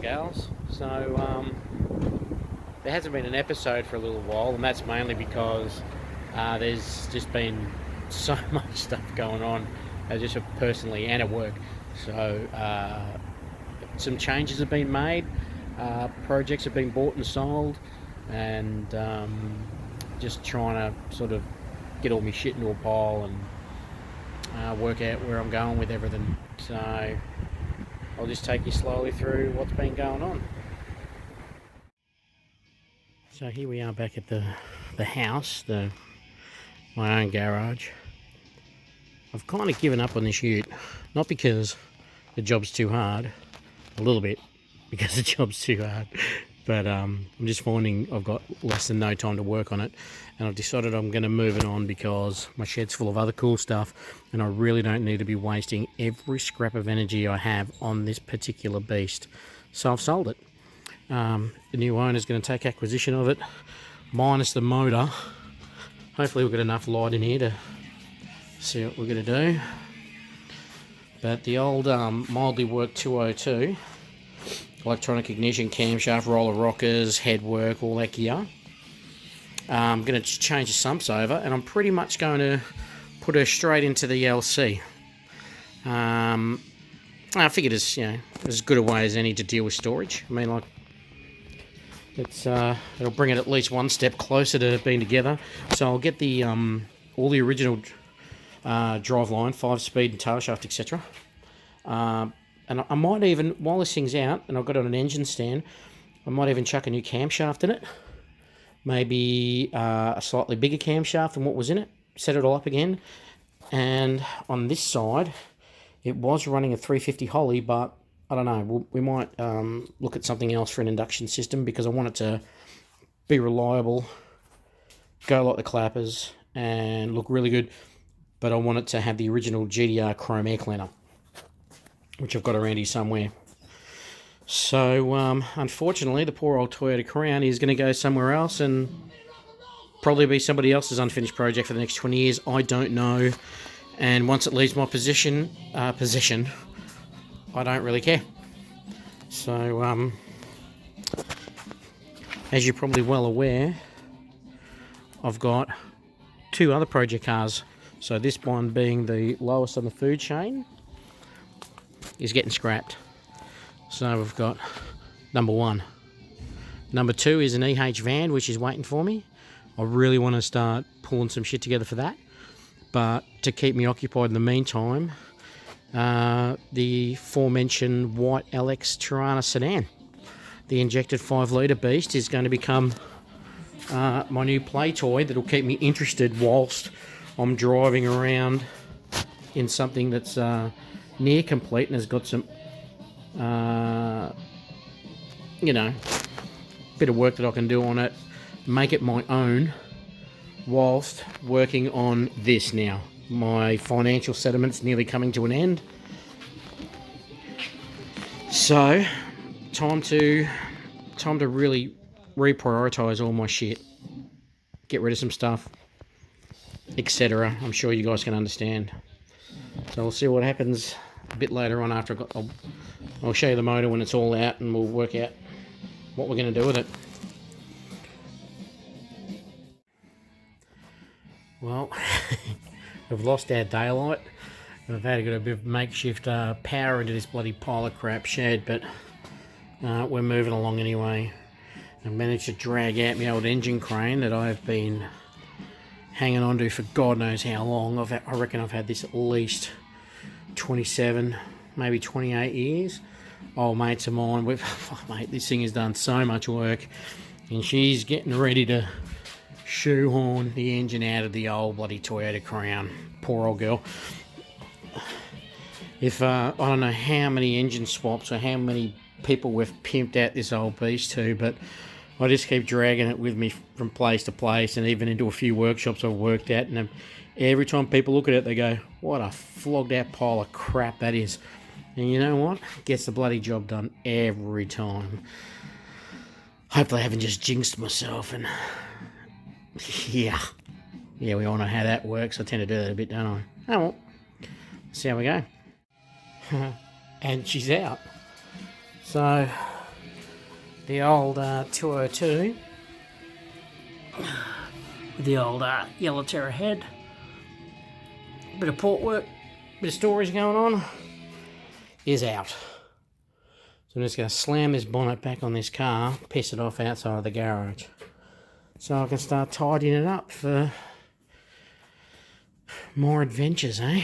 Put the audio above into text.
gals. So there hasn't been an episode for a little while, and that's mainly because there's just been so much stuff going on, just personally and at work. So some changes have been made, projects have been bought and sold, and just trying to sort of get all my shit into a pile and work out where I'm going with everything. So I'll just take you slowly through what's been going on. So here we are back at the house, my own garage. I've kind of given up on this ute, not because the job's too hard, a little bit because the job's too hard, but I'm just finding I've got less than no time to work on it, and I've decided I'm going to move it on because my shed's full of other cool stuff and I really don't need to be wasting every scrap of energy I have on this particular beast. So I've sold it. The new owner's going to take acquisition of it, minus the motor. Hopefully we'll get enough light in here to see what we're going to do. But the old mildly worked 202, electronic ignition, camshaft, roller rockers, head work, all that gear. I'm going to change the sumps over, and I'm pretty much going to put her straight into the LC. I figured it's as good a way as any to deal with storage. I mean, like, it'll bring it at least one step closer to being together. So I'll get the all the original drive line, 5-speed and tail shaft, etc. And I might even, while this thing's out and I've got it on an engine stand, I might even chuck a new camshaft in it. Maybe a slightly bigger camshaft than what was in it. Set it all up again. And on this side, it was running a 350 Holly, but I don't know, we might look at something else for an induction system because I want it to be reliable, go like the clappers, and look really good. But I want it to have the original GDR chrome air cleaner, which I've got around here somewhere. So, unfortunately, the poor old Toyota Crown is going to go somewhere else and probably be somebody else's unfinished project for the next 20 years. I don't know. And once it leaves my possession, I don't really care. So, as you're probably well aware, I've got two other project cars. So this one, being the lowest on the food chain, is getting scrapped. So we've got number one. Number two is an EH van, which is waiting for me. I really want to start pulling some shit together for that. But to keep me occupied in the meantime, the aforementioned white LX Tirana sedan, the injected 5-litre beast, is going to become my new play toy that'll keep me interested whilst I'm driving around in something that's near complete and has got some, bit of work that I can do on it, make it my own whilst working on this now. My financial settlement's nearly coming to an end. So, time to really reprioritise all my shit. Get rid of some stuff, etc. I'm sure you guys can understand. So we'll see what happens a bit later on after I'll show you the motor when it's all out, and we'll work out what we're going to do with it. Well, we've lost our daylight. We've had to get a bit of makeshift power into this bloody pile of crap shed, but we're moving along anyway. I've managed to drag out my old engine crane that I've been hanging on to for God knows how long. I reckon I've had this at least 27, maybe 28 years. Old mates of mine, mate, this thing has done so much work, and she's getting ready to shoehorn the engine out of the old bloody Toyota Crown. Poor old girl. If I don't know how many engine swaps or how many people we've pimped out this old beast to, but I just keep dragging it with me from place to place, and even into a few workshops I've worked at, and every time people look at it they go, what a flogged out pile of crap that is. And you know what? Gets the bloody job done every time. Hopefully I haven't just jinxed myself, and yeah, we all know how that works. I tend to do that a bit, don't I? Oh well, see how we go. And she's out. So The old 202 with the old yellow terror head. Bit of port work, bit of storage going on, is out. So I'm just going to slam this bonnet back on this car, piss it off outside of the garage, so I can start tidying it up for more adventures, eh?